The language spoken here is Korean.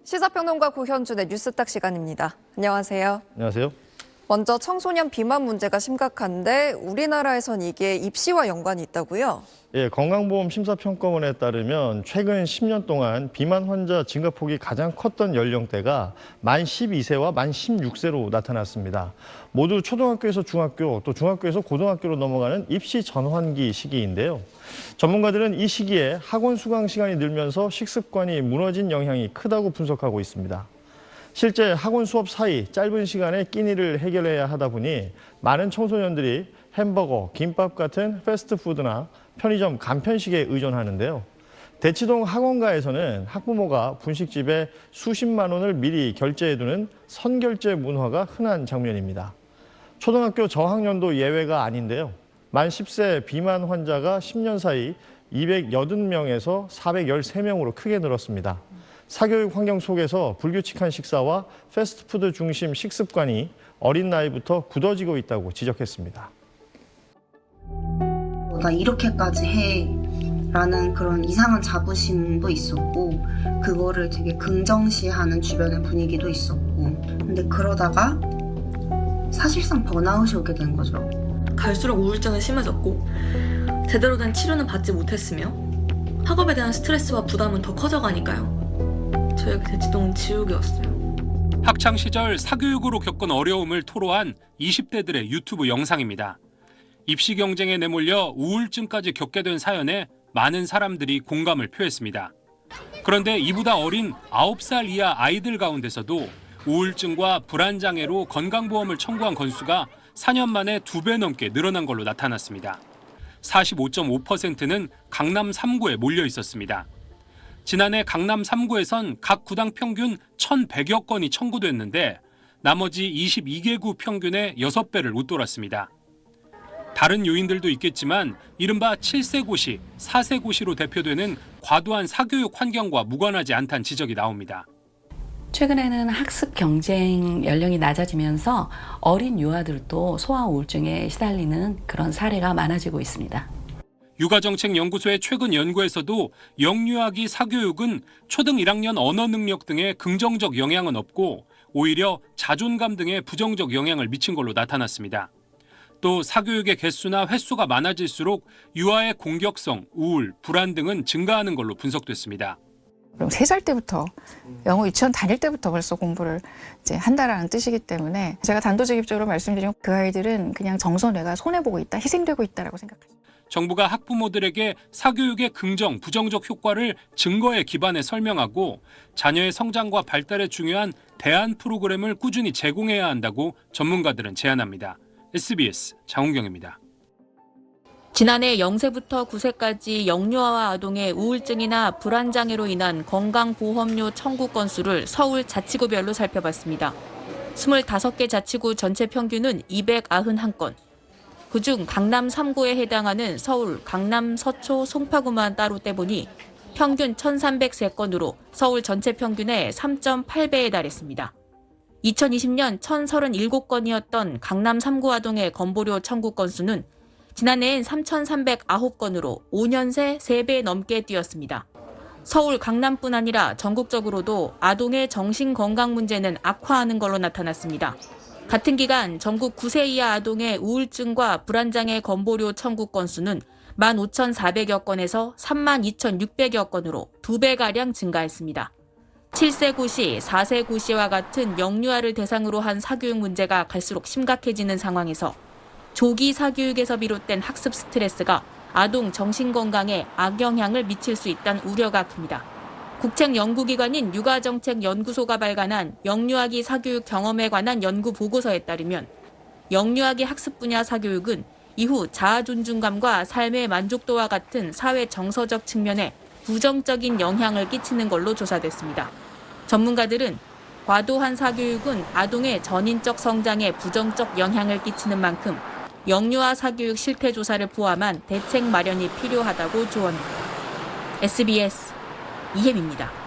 시사평론가 고현준의 뉴스딱 시간입니다. 안녕하세요. 안녕하세요. 먼저 청소년 비만 문제가 심각한데 우리나라에선 이게 입시와 연관이 있다고요? 예, 건강보험 심사평가원에 따르면 최근 10년 동안 비만 환자 증가폭이 가장 컸던 연령대가 만 12세와 만 16세로 나타났습니다. 모두 초등학교에서 중학교, 또 중학교에서 고등학교로 넘어가는 입시 전환기 시기인데요. 전문가들은 이 시기에 학원 수강 시간이 늘면서 식습관이 무너진 영향이 크다고 분석하고 있습니다. 실제 학원 수업 사이 짧은 시간에 끼니를 해결해야 하다 보니 많은 청소년들이 햄버거, 김밥 같은 패스트푸드나 편의점 간편식에 의존하는데요. 대치동 학원가에서는 학부모가 분식집에 수십만 원을 미리 결제해두는 선결제 문화가 흔한 장면입니다. 초등학교 저학년도 예외가 아닌데요. 만 10세 비만 환자가 10년 사이 280명에서 413명으로 크게 늘었습니다. 사교육 환경 속에서 불규칙한 식사와 패스트푸드 중심 식습관이 어린 나이부터 굳어지고 있다고 지적했습니다. 나 이렇게까지 해 라는 그런 이상한 자부심도 있었고 그거를 되게 긍정시하는 주변의 분위기도 있었고 근데 그러다가 사실상 번아웃이 오게 된 거죠. 갈수록 우울증은 심해졌고 제대로 된 치료는 받지 못했으며 학업에 대한 스트레스와 부담은 더 커져가니까요. 저에게 대치동은 지옥이었어요. 학창시절 사교육으로 겪은 어려움을 토로한 20대들의 유튜브 영상입니다. 입시 경쟁에 내몰려 우울증까지 겪게 된 사연에 많은 사람들이 공감을 표했습니다. 그런데 이보다 어린 9살 이하 아이들 가운데서도 우울증과 불안장애로 건강보험을 청구한 건수가 4년 만에 2배 넘게 늘어난 걸로 나타났습니다. 45.5%는 강남 3구에 몰려 있었습니다. 지난해 강남 3구에선 각 구당 평균 1,100여 건이 청구됐는데 나머지 22개 구 평균의 6배를 웃돌았습니다. 다른 요인들도 있겠지만 이른바 7세고시, 4세고시로 대표되는 과도한 사교육 환경과 무관하지 않다는 지적이 나옵니다. 최근에는 학습 경쟁 연령이 낮아지면서 어린 유아들도 소아 우울증에 시달리는 그런 사례가 많아지고 있습니다. 육아정책연구소의 최근 연구에서도 영유아기 사교육은 초등 1학년 언어 능력 등에 긍정적 영향은 없고 오히려 자존감 등에 부정적 영향을 미친 걸로 나타났습니다. 또 사교육의 개수나 횟수가 많아질수록 유아의 공격성, 우울, 불안 등은 증가하는 걸로 분석됐습니다. 그럼 3살 때부터 영어 유치원 다닐 때부터 벌써 공부를 이제 한다라는 뜻이기 때문에 제가 단도직입적으로 말씀드리면 그 아이들은 그냥 정서뇌가 손해보고 있다, 희생되고 있다라고 생각합니다. 정부가 학부모들에게 사교육의 긍정, 부정적 효과를 증거에 기반해 설명하고 자녀의 성장과 발달에 중요한 대안 프로그램을 꾸준히 제공해야 한다고 전문가들은 제안합니다. SBS 장훈경입니다. 지난해 0세부터 9세까지 영유아와 아동의 우울증이나 불안장애로 인한 건강보험료 청구 건수를 서울 자치구별로 살펴봤습니다. 25개 자치구 전체 평균은 291건. 그중 강남 3구에 해당하는 서울, 강남, 서초, 송파구만 따로 떼보니 평균 1,303건으로 서울 전체 평균의 3.8배에 달했습니다. 2020년 1,037건이었던 강남 3구 아동의 건보료 청구 건수는 지난해엔 3,309건으로 5년 새 3배 넘게 뛰었습니다. 서울, 강남뿐 아니라 전국적으로도 아동의 정신건강 문제는 악화하는 걸로 나타났습니다. 같은 기간 전국 9세 이하 아동의 우울증과 불안장애 건보료 청구 건수는 15,400여 건에서 32,600여 건으로 2배가량 증가했습니다. 7세 고시, 4세 고시와 같은 영유아를 대상으로 한 사교육 문제가 갈수록 심각해지는 상황에서 조기 사교육에서 비롯된 학습 스트레스가 아동 정신건강에 악영향을 미칠 수 있다는 우려가 큽니다. 국책연구기관인 육아정책연구소가 발간한 영유아기 사교육 경험에 관한 연구 보고서에 따르면 영유아기 학습 분야 사교육은 이후 자아존중감과 삶의 만족도와 같은 사회 정서적 측면에 부정적인 영향을 끼치는 걸로 조사됐습니다. 전문가들은 과도한 사교육은 아동의 전인적 성장에 부정적 영향을 끼치는 만큼 영유아 사교육 실태 조사를 포함한 대책 마련이 필요하다고 조언합니다. SBS 이혜미입니다.